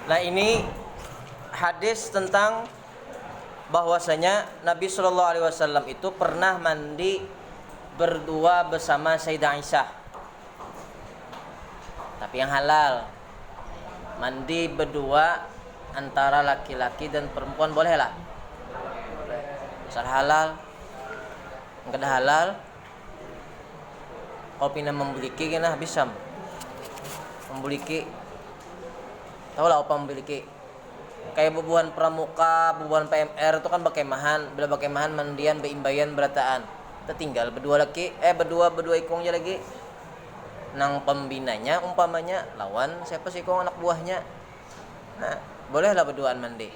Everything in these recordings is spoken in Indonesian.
Nah, ini hadis tentang bahwasanya Nabi Shallallahu Alaihi Wasallam itu pernah mandi berdua bersama Sayyidah Aisyah, tapi yang halal. Mandi berdua antara laki-laki dan perempuan boleh lah. Asal halal. Enggak ada halal, kalau pindah memiliki kena bisa memiliki. Tahu lah apa memiliki? Kayak bubuhan pramuka, bubuhan PMR itu kan bakemahan, bila bakemahan mandian beimbayan berataan. Tertinggal berdua laki, berdua ikungnya lagi. Nang pembinanya umpamanya lawan siapa sih ikung anak buahnya. Nah, bolehlah berduaan mandi.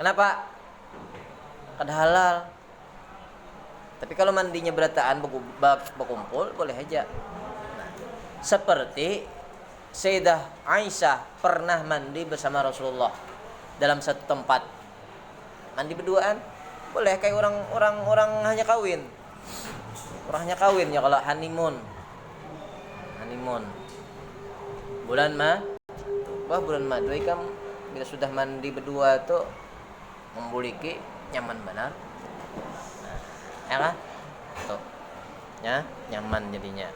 Kenapa? Kada halal. Tapi kalau mandinya berataan berkumpul boleh aja. Nah, seperti Sayyidah Aisyah pernah mandi bersama Rasulullah dalam satu tempat. Mandi berduaan boleh, kayak orang hanya kawin. Orang hanya kawin ya kalau honeymoon. Bulan Madu kan bila sudah mandi berdua tuh membuliki nyaman benar. Ya kan? Tuh. Ya, nyaman jadinya.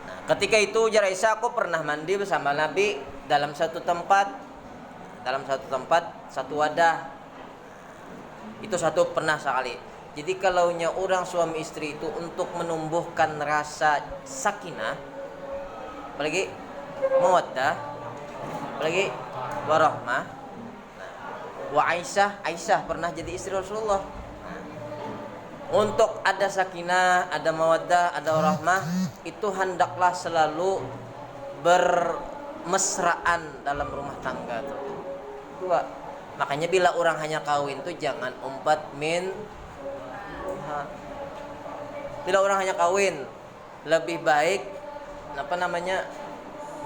Nah, ketika itu ujar Aisyah, aku pernah mandi bersama Nabi dalam satu tempat, satu wadah. Itu satu pernah sekali. Jadi kalaunya orang suami istri itu untuk menumbuhkan rasa sakinah, apalagi mawaddah, apalagi warahmah. Wa Aisyah pernah jadi istri Rasulullah. Untuk ada sakinah, ada mawaddah, ada warahmah, itu hendaklah selalu bermesraan dalam rumah tangga tuh. Dua. Makanya bila orang hanya kawin tuh jangan umpat min. Bila orang hanya kawin, lebih baik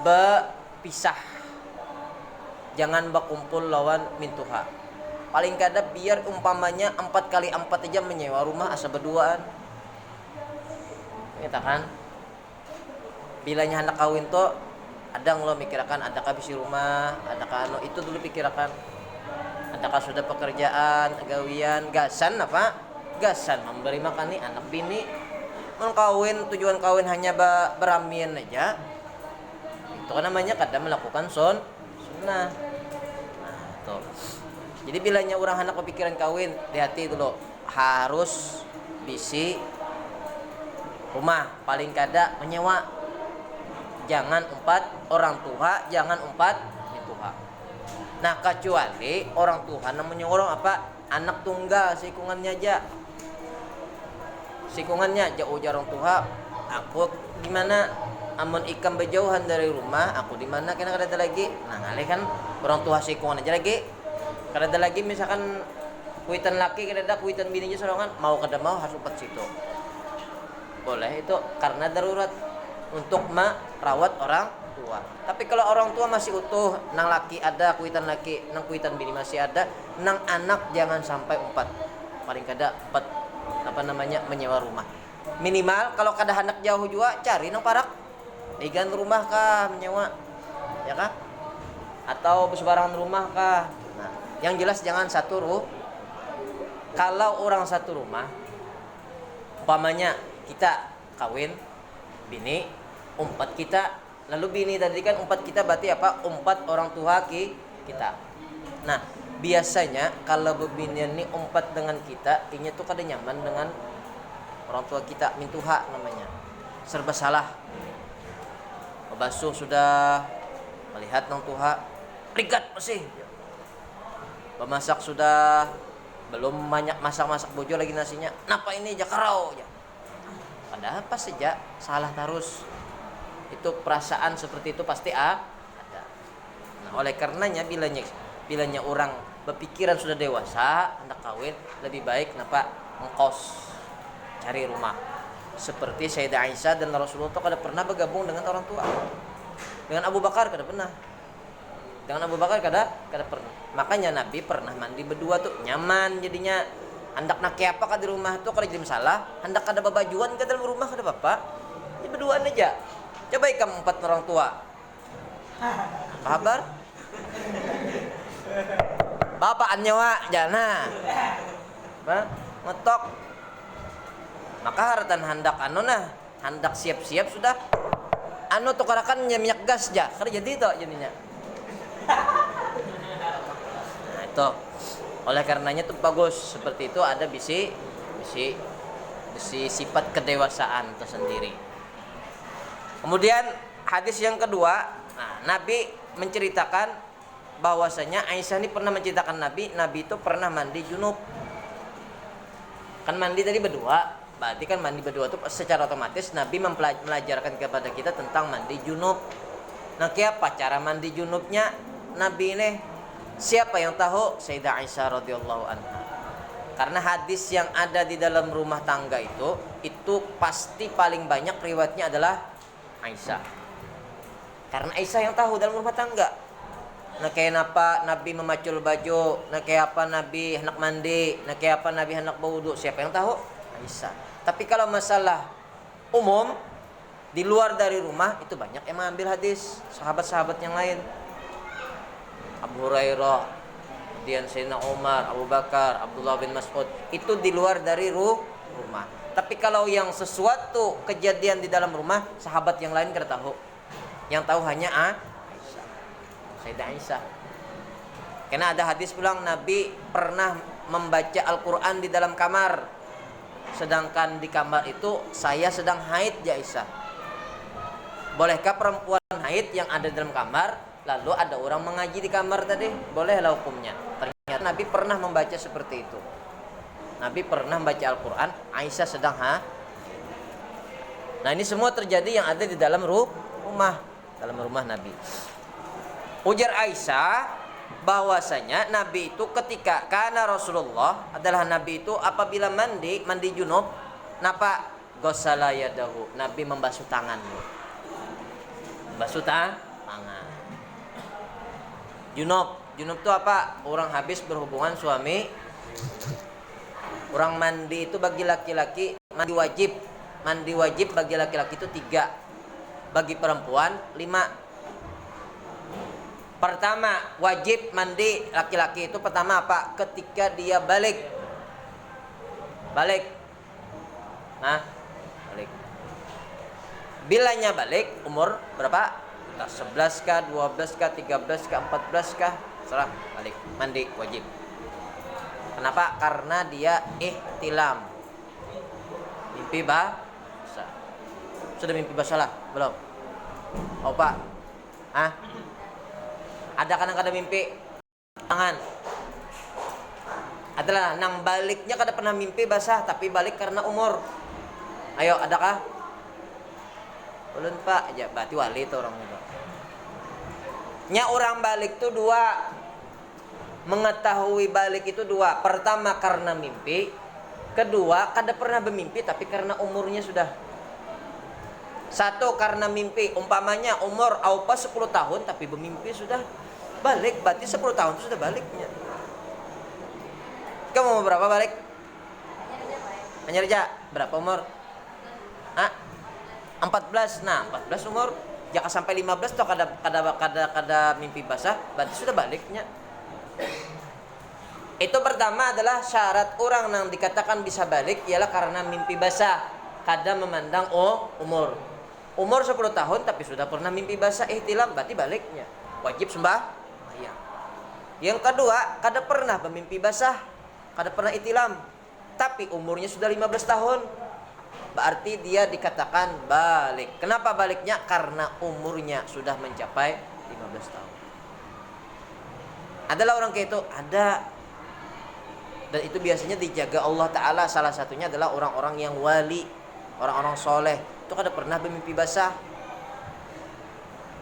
berpisah. Jangan berkumpul lawan mintuha. Paling kada biar umpamanya 4x4 aja menyewa rumah asa berduaan. Kita kan bilanya hendak kawin tuh ada lo mikirkan ada kabisi rumah, ada kano itu dulu pikirkan. Adakah sudah pekerjaan, gawian, gasan memberi makan nih anak bini. Kawin tujuan kawin hanya beramian aja. Itu kan namanya kada melakukan sunnah. Nah, tuh. Jadi bilanya orang anak kepikiran kawin, hati-hati dulu. Harus bisi rumah, paling kada menyewa. Jangan umpat orang tua, jangan umpat mintuha. Nah, kecuali orang tua namanya orang apa? Anak tunggal, sikungannya aja. Jauh orang tua. Aku gimana? Amun ikam berjauhan dari rumah, aku di mana kena kada ada lagi. Nah, ngalih kan orang tua sikungan aja lagi. Kada ada lagi misalkan kuitan laki, kada ada kuitan bininya sorangan, mau kada mau harus umpat situ. Boleh itu karena darurat untuk merawat orang tua. Tapi kalau orang tua masih utuh, nang laki ada kuitan laki, nang kuitan bini masih ada, nang anak jangan sampai umpat. Paling kada umpat menyewa rumah. Minimal kalau kada anak jauh juga cari nang parak. Igan rumah kah menyewa. Ya kah? Atau bersebarangan rumah kah? Nah, yang jelas jangan satu rumah. Kalau orang satu rumah, umpamanya kita kawin, bini, umpat kita, lalu bini tadi kan umpat kita berarti apa? Umpat orang tua kita. Nah, biasanya kalau bebinian ini umpat dengan kita, ini tuh kada nyaman dengan orang tua kita, mintuha namanya. Serba salah. Basuh sudah melihat nang tuha, rigat masih. Pemasak sudah belum banyak masak bojo lagi nasinya. Napa ini jakarau aja. Padahal apa saja salah terus. Itu perasaan seperti itu pasti ada. Nah, oleh karenanya bilanya orang berpikiran sudah dewasa, hendak kawin, lebih baik napa ngkos cari rumah. Seperti Sayyidah Aisyah dan Rasulullah itu kada pernah bergabung dengan orang tua. Dengan Abu Bakar kada pernah. Dengan Abu Bakar kada pernah. Makanya Nabi pernah mandi berdua tuh nyaman jadinya. Hendak nak apa ka di rumah tuh kada jadi masalah. Hendak kada babajuan ka dalam rumah kada apa-apa. Ya berduaan aja. Coba ikam 4 orang tua. Kabar? Bapak nyawa jana. Ba, ngetok. Maka haratan handak handak siap-siap sudah. Tukarakan minyak gas ja. Kerja jadi itu jadinya. Nah, itu. Oleh karenanya tuh bagus seperti itu ada bisi sifat kedewasaan tersendiri. Kemudian hadis yang kedua, Nabi menceritakan bahwasanya Aisyah ini pernah menceritakan Nabi itu pernah mandi junub. Kan mandi tadi berdua, berarti kan mandi berdua itu secara otomatis Nabi melajarkan kepada kita tentang mandi junub. Nah, apa cara mandi junubnya Nabi ini? Siapa yang tahu? Sayyidah Aisyah radhiyallahu anha. Karena hadis yang ada di dalam rumah tangga itu pasti paling banyak riwayatnya adalah Aisyah. Karena Aisyah yang tahu dalam rumah tangga. Nah, kayak apa Nabi memacul baju, nah kayak apa Nabi hendak mandi, nah kayak apa Nabi hendak berwudu, siapa yang tahu? Aisyah. Tapi kalau masalah umum di luar dari rumah itu banyak yang mengambil hadis sahabat-sahabat yang lain. Abu Hurairah, kemudian Sayyidina Umar, Abu Bakar, Abdullah bin Mas'ud, itu di luar dari rumah. Tapi kalau yang sesuatu kejadian di dalam rumah, sahabat yang lain tidak tahu. Yang tahu hanya Aisyah. Sayyidah Aisyah. Karena ada hadis pulang Nabi pernah membaca Al-Quran di dalam kamar. Sedangkan di kamar itu saya sedang haid ya Aisyah. Bolehkah perempuan haid yang ada di dalam kamar lalu ada orang mengaji di kamar tadi? Bolehlah hukumnya. Ternyata Nabi pernah membaca seperti itu. Nabi pernah membaca Al-Quran, Aisyah sedang Nah, ini semua terjadi yang ada di dalam rumah Nabi. Ujar Aisyah bahwasanya Nabi itu ketika karena Rasulullah adalah Nabi itu apabila mandi junub, napa? Ghassala yadahu. Nabi membasuh tangannya. Basuh tangan. Junub itu apa? Orang habis berhubungan suami. Orang mandi itu bagi laki-laki mandi wajib bagi laki-laki itu 3, bagi perempuan 5. Pertama wajib mandi laki-laki itu pertama apa? Ketika dia balik. Balik. Bilanya balik umur berapa? 11 kah, 12 kah, 13 kah, 14 kah, serah, balik mandi wajib. Kenapa? Karena dia ihtilam. Mimpi basah. Sudah mimpi basah lah? Belum? Oh Pak? Ada kadang-kadang mimpi tangan. Adalah nang baliknya kada pernah mimpi basah tapi balik karena umur. Ayo, adakah? Belum Pak, ya berarti wali itu orang itu. Nya orang balik itu 2. Mengetahui balik itu 2. Pertama karena mimpi, kedua kada pernah bermimpi tapi karena umurnya sudah. 1 karena mimpi, umpamanya umur aupa 10 tahun tapi bermimpi sudah balik, berarti 10 tahun itu sudah baliknya. Kamu mau berapa balik? Menjerja berapa umur? 14. Nah, 14 umur jika sampai 15 toh kada mimpi basah, berarti sudah baliknya. Itu pertama adalah syarat orang yang dikatakan bisa balik ialah karena mimpi basah, kada memandang umur. Umur 10 tahun tapi sudah pernah mimpi basah ihtilam, berarti baliknya. Wajib sembahyang. Yang kedua, kada pernah bermimpi basah, kada pernah ihtilam, tapi umurnya sudah 15 tahun. Berarti dia dikatakan balik. Kenapa baliknya? Karena umurnya sudah mencapai 15 tahun. Adalah orang kayak itu? Ada. Dan itu biasanya dijaga Allah Ta'ala. Salah satunya adalah orang-orang yang wali, orang-orang soleh. Itu kada pernah bermimpi basah.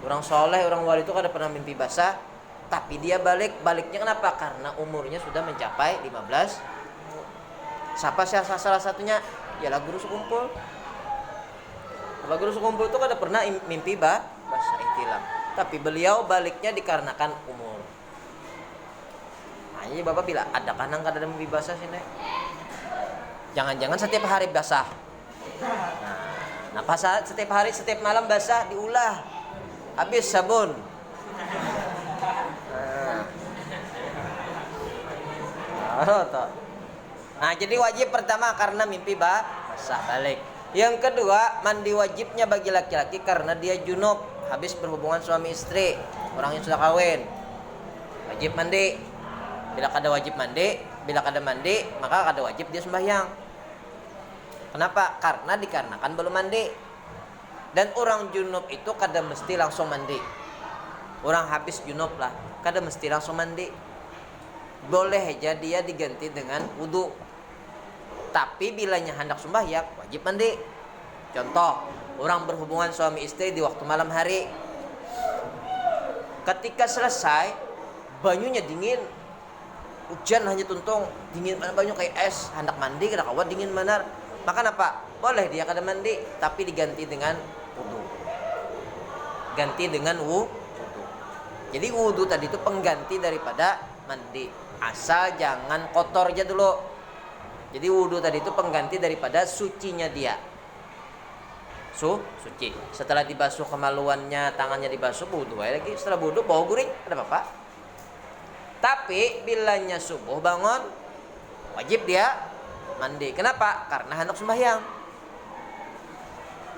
Orang soleh, orang wali itu kada pernah mimpi basah. Tapi dia balik. Baliknya kenapa? Karena umurnya sudah mencapai 15. Siapa salah satunya? Ialah guru sekumpul. Kalau guru sekumpul itu kada pernah mimpi basah ihtilam. Tapi beliau baliknya dikarenakan umur. Nah, jadi Bapak bilang, ada kanang kada ada mimpi basah sini. Jangan-jangan setiap hari basah. Nah, pas setiap hari, setiap malam basah diulah. Habis sabun. toh. Nah, jadi wajib pertama karena mimpi basah balik. Yang kedua, mandi wajibnya bagi laki-laki karena dia junub, habis berhubungan suami istri, orang yang sudah kawin. Wajib mandi. Bila kada wajib mandi, bila kada mandi, maka kada wajib dia sembahyang. Kenapa? Karena dikarenakan belum mandi. Dan orang junub itu kada mesti langsung mandi. Orang habis junub lah, kada mesti langsung mandi. Boleh aja dia diganti dengan wudu. Tapi bilanya hendak sembahyang wajib mandi. Contoh, orang berhubungan suami istri di waktu malam hari. Ketika selesai, banyunya dingin. Hujan hanya tuntung, dingin banyu kayak es, hendak mandi kada kawat dingin benar. Maka apa? Boleh dia kada mandi, tapi diganti dengan wudu. Ganti dengan wudu. Jadi wudu tadi itu pengganti daripada mandi. Asal jangan kotor aja dulu. Jadi wudu tadi itu pengganti daripada sucinya dia. Suci. Setelah dibasuh kemaluannya, tangannya dibasuh, wudu lagi. Setelah wudu bau guring, ada apa-apa. Tapi bilanya subuh bangun, wajib dia mandi. Kenapa? Karena hendak sembahyang.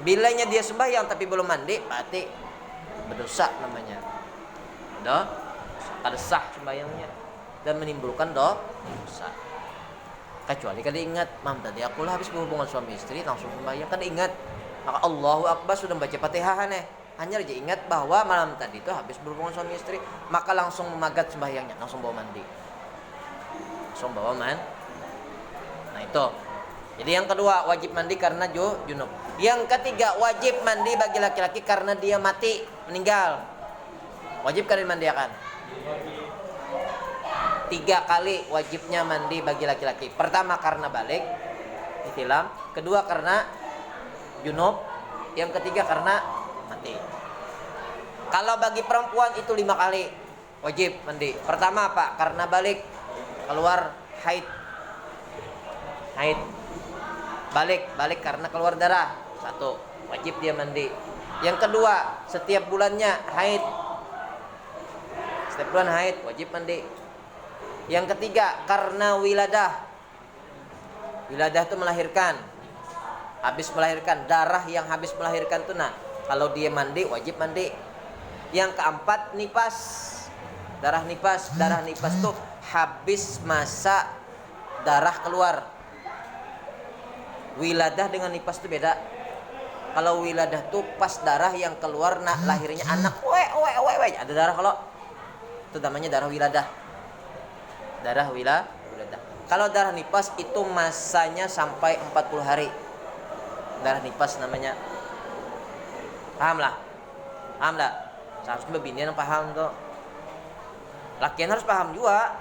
Bilanya dia sembahyang tapi belum mandi, berarti berdosa namanya. Kada sah sembahyangnya dan menimbulkan dosa. Kecuali kada ingat, mam tadi aku lah habis berhubungan suami istri langsung sembahyang, kada ingat. Maka Allahu Akbar sudah baca Fatihah hanya aja ingat bahwa malam tadi itu habis berhubungan suami istri, maka langsung memagat sembahyangnya, langsung bawa mandi. Nah itu. Jadi yang kedua wajib mandi karena junub. Yang ketiga wajib mandi bagi laki-laki karena dia mati, meninggal. Wajib kalian mandiakan. 3 kali wajibnya mandi bagi laki-laki. Pertama karena balik, ihtilam. Kedua karena junub. Yang ketiga karena mati. Kalau bagi perempuan itu 5 kali wajib mandi. Pertama apa? Karena balik, keluar haid. Balik karena keluar darah. 1, wajib dia mandi. Yang kedua, setiap bulannya haid. Setiap bulan haid wajib mandi. Yang ketiga karena wiladah. Wiladah itu melahirkan. Habis melahirkan, darah yang habis melahirkan itu kalau dia mandi wajib mandi. Yang keempat nipas. Darah nipas itu habis masa darah keluar. Wiladah dengan nipas itu beda. Kalau wiladah tuh pas darah yang keluar lahirnya anak, ada darah, kalau itu namanya darah wiladah. Darah wiladah. Kalau darah nipas itu masanya sampai 40 hari. Darah nipas namanya. Paham lah? Seharusnya binian paham tuh. Lakian harus paham juga.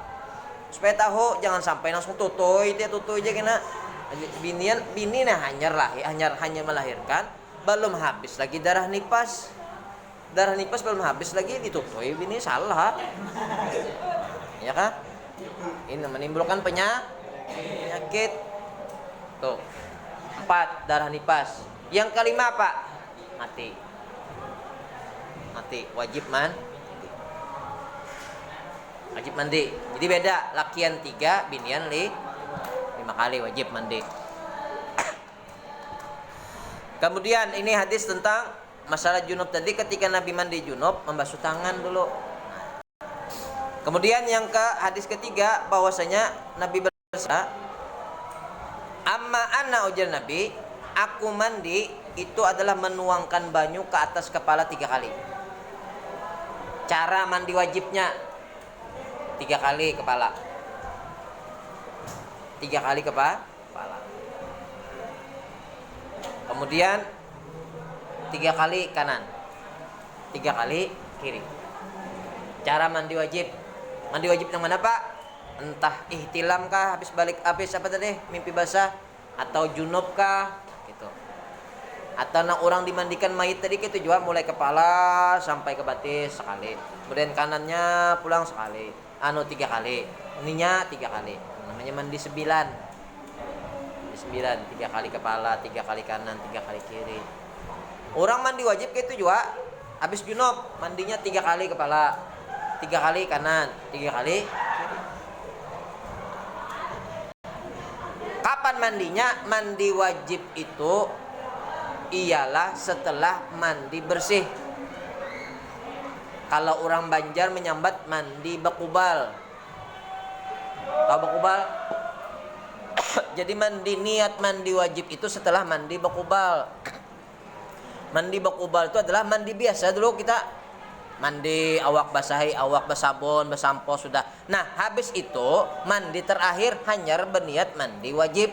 Supaya tahu, jangan sampai langsung tutuy aja kena. Bini hanya melahirkan, belum habis lagi darah nipas belum habis lagi ditutui, bini salah. Ya kan? Ini menimbulkan penyakit. Tuh. 4 darah nipas. Yang kelima apa? Mati. Wajib mandi. Jadi beda, lakian 3, binian 5 kali wajib mandi. Kemudian ini hadis tentang masalah junub tadi. Ketika Nabi mandi junub membasuh tangan dulu. Kemudian yang ke hadis ketiga, bahwasanya Nabi bersabda, amma anna ujar Nabi, aku mandi itu adalah menuangkan banyu ke atas kepala 3 kali. Cara mandi wajibnya 3 kali kepala. 3 kali kepala. Kemudian 3 kali kanan, 3 kali kiri. Cara mandi wajib yang mana Pak? Entah ihtilam kah, habis apa tadi? Mimpi basah, atau junub kah? Gitu. Atau orang dimandikan mayit tadi gitu juga, mulai kepala sampai ke batis sekali. Kemudian kanannya pulang sekali. 3 kali. Ininya 3 kali. Namanya mandi 9. 3 kali kepala, 3 kali kanan, 3 kali kiri. Orang mandi wajib gitu juga. Habis junub mandinya 3 kali kepala, 3 kali kanan, 3 kali kiri. Kapan mandinya? Mandi wajib itu ialah setelah mandi bersih. Kalau orang Banjar menyambat mandi bakubal. Tahu bakubal? Jadi niat mandi wajib itu setelah mandi bakubal. Mandi bakubal itu adalah mandi biasa dulu kita mandi awak basahi, awak basabon, basampo sudah. Nah, habis itu mandi terakhir hanya berniat mandi wajib.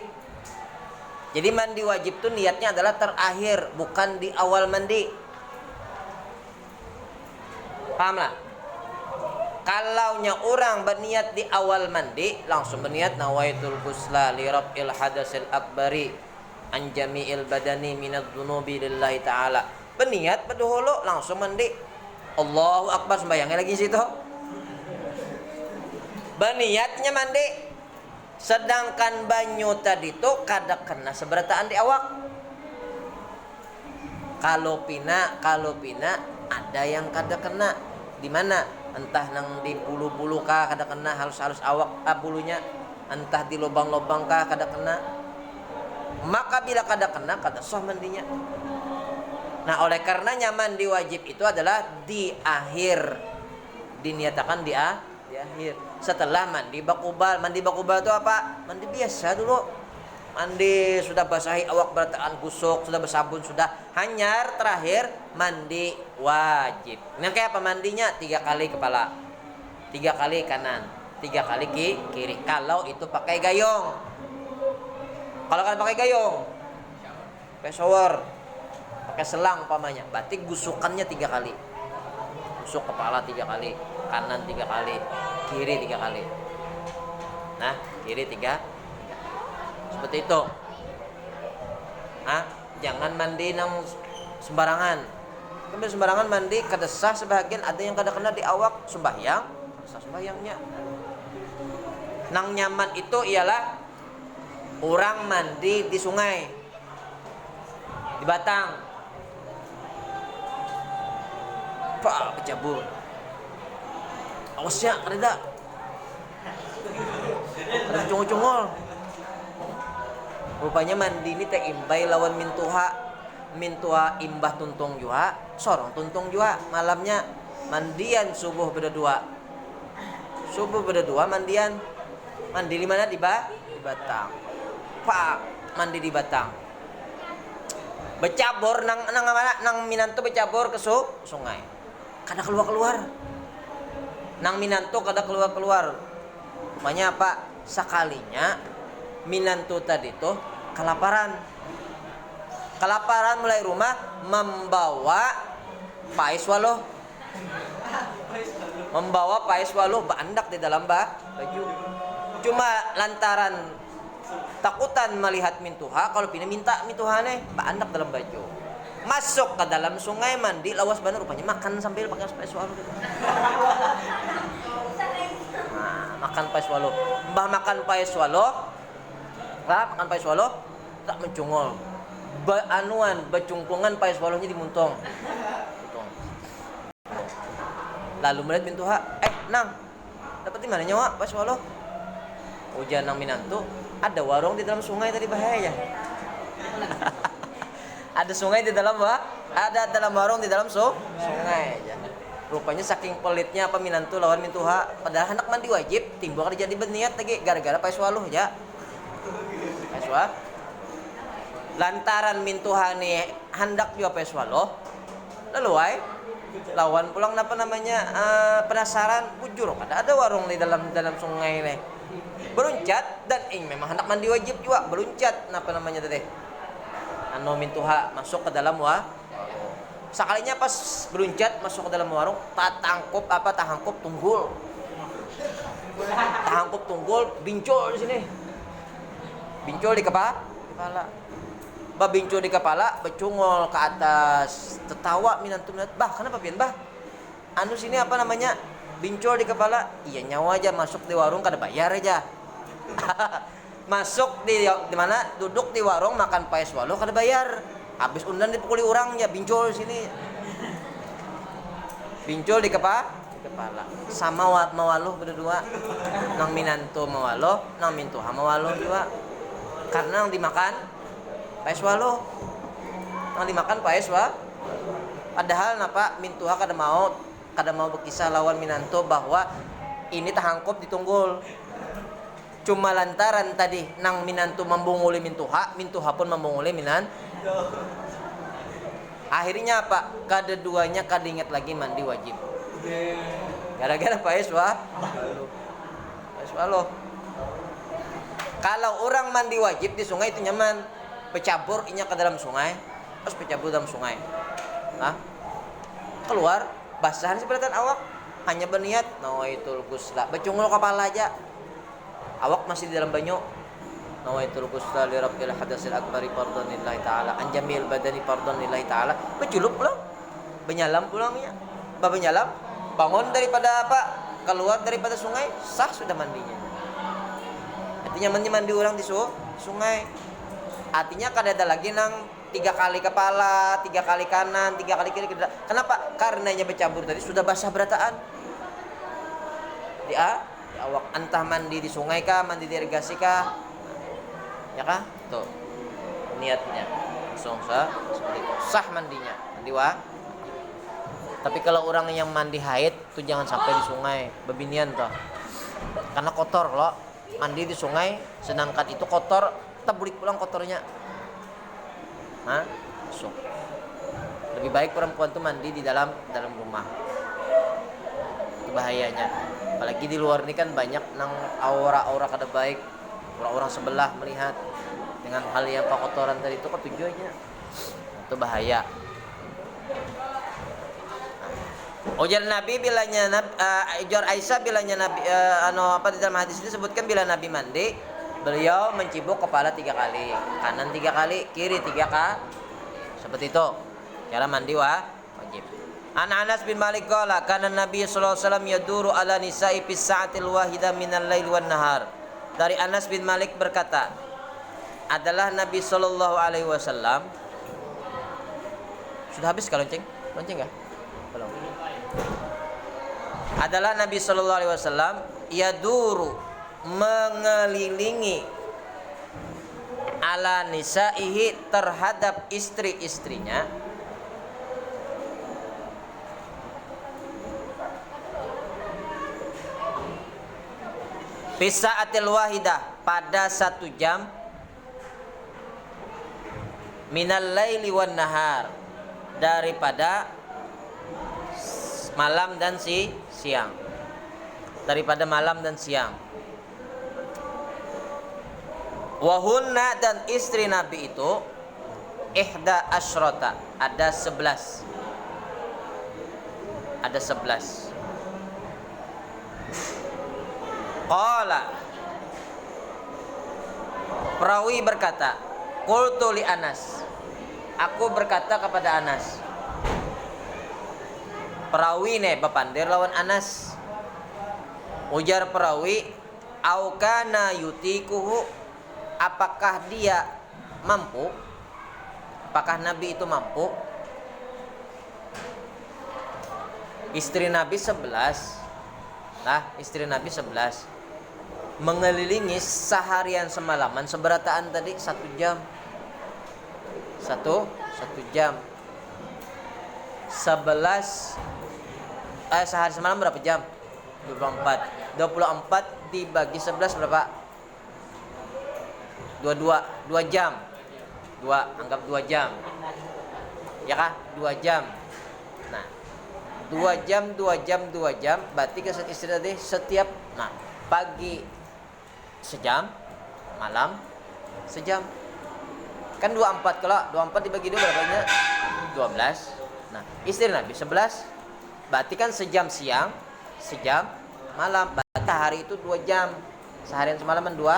Jadi mandi wajib itu niatnya adalah terakhir, bukan di awal mandi. Paham lah? Kalaunya orang berniat di awal mandi, langsung berniat nawaitul ghusla li rabbil hadasil akbari an jami'il badani minadz dzunubi lillahi ta'ala. Berniat berdahulu langsung mandi. Allahu akbar, sembayangnya lagi situ. Berniatnya mandi. Sedangkan banyu tadi tuh kada kena seberataan di awak. Kalau pina ada yang kada kena. Di mana? Entah nang di bulu-bulu kah kada kena, halus-halus awak bulunya, entah di lubang-lubang kah kada kena. Maka bila kada kena, kada sah mandinya. Nah, oleh karenanya mandi wajib itu adalah di akhir, diniatakan di akhir. Setelah mandi bakubal. Mandi bakubal itu apa? Mandi biasa dulu. Mandi sudah basahi awak berataan gusuk, sudah bersabun, sudah hanyar, terakhir mandi wajib. Nah, kayak apa mandinya? 3 kali kepala, 3 kali kanan, 3 kali kiri. Kalau itu pakai gayung. Kalau kan pakai gayung, pakai shower, pakai selang umpamanya, berarti gusukannya 3 kali. Gusuk kepala 3 kali, kanan 3 kali, kiri 3 kali. Nah, kiri 3. Seperti itu. Jangan mandi nang sembarangan. Kemudian sembarangan mandi kada sah, sebagian ada yang kada kena di awak sembahyang, sah sembahyangnya. Nang nyaman itu ialah orang mandi di sungai, di batang. Pak berjabur. Awasnya kada. Kada cungol-cungol. Rupanya mandi ini teh imbai lawan mintuha imbah tuntung jua, sorong tuntung jua. Malamnya mandian subuh berdua mandian. Mandi di mana? Di batang. Pak mandi di batang. Becabor nang Minanto becabor ke sungai. Kada keluar. Nang Minanto kada keluar. Rupanya apa? Sekalinya Minanto tadi tuh kelaparan mulai rumah membawa pais waluh bandak di dalam baju. Cuma lantaran takutan melihat mintuha, kalau pindah minta mintuhane bandak dalam baju. Masuk ke dalam sungai mandi lawas bener, rupanya makan sambil pakai pais waluh gitu. Makan pais waluh. Mbah makan pais waluh. Makan pais waluh tak mencungol. Bacungkungan pais waluhnya dimuntong. Lalu melihat mintuha, nang, dapat di mana nyawa pais waluh? Ujian nang Minanto, ada warung di dalam sungai tadi bahaya. Ada sungai di dalam ada dalam warung di dalam sungai aja. Rupanya saking pelitnya apa Minanto lawan mintuha, padahal hendak mandi wajib, timbul kada jadi berniat lagi gara-gara pais waluh aja. Lantaran mintuhani hendak juga pais waluh, lalu lawan pulang penasaran bujur ada warung di dalam sungai ini. Beruncat dan memang hendak mandi wajib juga, beruncat tadi. Mintuha masuk ke dalam sekalinya pas beruncat masuk ke dalam warung, tahangkup tunggul bincul di sini. Bincul di kepala. Bincul di kepala, becungol ke atas. Tertawa Minanto, bah kenapa pian bah? Sini bincul di kepala. Iya nyawa aja, masuk di warung kada bayar aja. Masuk di mana? Duduk di warung makan pais waluh kada bayar. Habis undan dipukuli orang ya bincul sini. Bincul di kepala. Sama mawaluh berdua. Nang Minanto mawaluh, nang mintuha mawaluh juga. Karena yang dimakan paeswalo. Yang dimakan paeswa. Padahal napa mintuha kada mau berkisah lawan minanto bahwa ini tahangkop ditunggul. Cuma lantaran tadi nang minantu membunguli mintuha pun membunguli minan. Akhirnya apa? Kada-duanya kada ingat lagi mandi wajib. Gara-gara paeswa lo. Kalau orang mandi wajib di sungai itu nyaman. Pecabur inya ke dalam sungai, terus pecabur dalam sungai. Keluar basahan seperti awak, hanya berniat nawaitul ghusla. Bacungul kepala aja. Awak masih di dalam banyu. Nawaitul ghusla li rabbil hadasil akbari fardhonillahi taala. Anjamil badani fardhonillahi taala. Baculup pulang. Benyalam pulangnya. Benyalam, bangun daripada apa? Keluar daripada sungai, sah sudah mandinya. Artinya mandi orang di sungai. Artinya kada ada lagi nang 3 kali kepala, 3 kali kanan, 3 kali kiri. Kenapa? Karenanya bercabur tadi sudah basah berataan. Di awak entah mandi di sungai kah, mandi di irigasi kah, ya kah? Tuh niatnya langsung seperti itu. Sah mandinya, mandi wa. Tapi kalau orang yang mandi haid tuh jangan sampai di sungai, bebinian toh. Karena kotor loh. Mandi di sungai, sedangkan itu kotor, tabulik pulang kotornya. Langsung. Lebih baik perempuan tuh mandi di dalam rumah. Itu bahayanya. Apalagi di luar ini kan banyak nang aura-aura kada baik, orang-orang sebelah melihat dengan hal yang kotoran tadi itu tujuannya. Itu bahaya. Ujar Nabi bilanya ujar Aisyah bilanya Nabi di dalam hadis ini disebutkan bila Nabi mandi, beliau mencibuk kepala 3 kali, kanan 3 kali, kiri 3 kali. Seperti itu. Cara mandi wajib. Anas bin Malik qala kana Nabi sallallahu alaihi wasallam yaduru ala nisa'i fi sa'atil wahida minal lail wan nahar. Dari Anas bin Malik berkata, adalah Nabi sallallahu alaihi wasallam. Sudah habis kalau lonceng? Lonceng enggak? Belum. Adalah Nabi sallallahu alaihi wasallam yaduru mengelilingi ala nisaihi terhadap istri-istrinya Fisa'atil wahidah pada 1 jam minal laili wan nahar daripada malam dan siang. Daripada malam dan siang. Wahunna dan istri Nabi itu ihda asyrota, ada 11. Ada 11. Qala, perawi berkata, qultu li Anas, aku berkata kepada Anas. Perawi nih bapandir lawan Anas. Ujar perawi, au kana yutikuhu, apakah dia mampu? Apakah Nabi itu mampu? Istri Nabi 11. Istri Nabi 11 mengelilingi seharian semalaman seberataan tadi 1 jam. 1 jam. 11 sehari semalam berapa jam? 24 dibagi 11 berapa? 2 jam. 2, anggap 2 jam. Ya kah? 2 jam. Nah, 2 jam berarti kesan istri tadi setiap pagi sejam, malam sejam. Kan 24, kalau 24 dibagi 2 berapanya? 12. Nah, istri Nabi 11. Berarti kan sejam siang, sejam malam. Berarti hari itu 2 jam. Seharian semalaman 2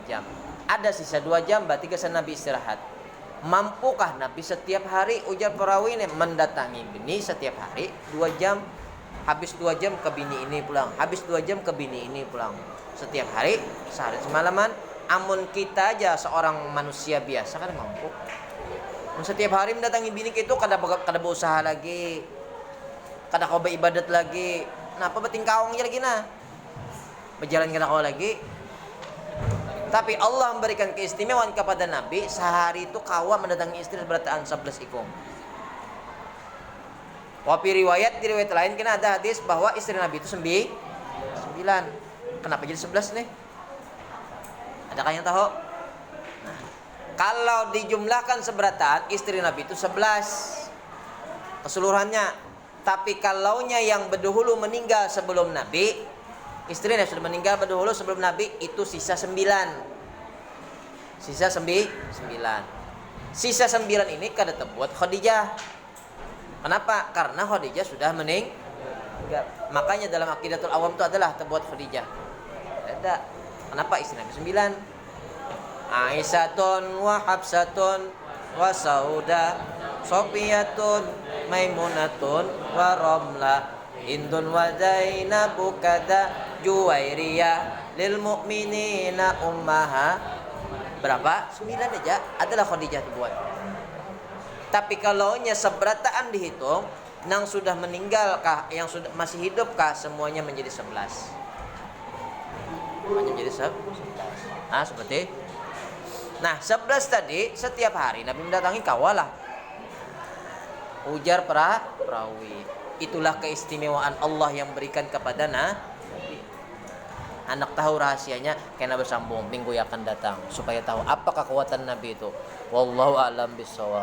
jam. Ada sisa 2 jam, berarti kesan Nabi istirahat. Mampukah Nabi setiap hari? Ujar perawi ini mendatangi bini setiap hari 2 jam. Habis 2 jam ke bini ini pulang. Habis 2 jam ke bini ini pulang. Setiap hari, sehari semalaman. Amun kita aja seorang manusia biasa kan mampu. Setiap hari mendatangi bini itu kada berusaha lagi. Kada kau beribadat lagi. Kenapa beting kaong aja lagi nah? Berjalan kada kau lagi. Tapi Allah memberikan keistimewaan kepada Nabi, sehari itu kawa mendatangi istri berataan 11 ikung. Wapi riwayat, di riwayat lain kena ada hadis bahwa istri Nabi itu 9. Kenapa jadi 11 nih? Adakah yang tahu? Nah, kalau dijumlahkan seberataan, istri Nabi itu 11 keseluruhannya. Tapi kalaunya yang berdahulu meninggal sebelum Nabi, istrinya sudah meninggal berdahulu sebelum Nabi, itu sisa 9. Sisa 9. Sisa 9 ini kada terbuat Khadijah. Kenapa? Karena Khadijah sudah meninggal. Makanya dalam Aqidatul Awam itu adalah terbuat Khadijah. Ada. Kenapa istri Nabi 9? Aisyatun wa Habsatun wa Sauda, Sofiyatun, Maimunatun wa Ramla, Indun wa Zainabu kada Juwairiyah, lil mu'minina ummaha. Berapa? 9 aja adalah Khadijah terbuat. Tapi kalaunya seberataan dihitung, yang sudah meninggal kah, yang sudah masih hidup kah, semuanya menjadi 11. Semuanya menjadi 11. Nah, seperti. Nah, 11 tadi setiap hari Nabi mendatangi kawalah. Ujar perawi. Itulah keistimewaan Allah yang berikan kepada Nabi. Anak tahu rahasianya, kena bersambung minggu yang akan datang supaya tahu apa kekuatan Nabi itu. Wallahu a'lam bishawab.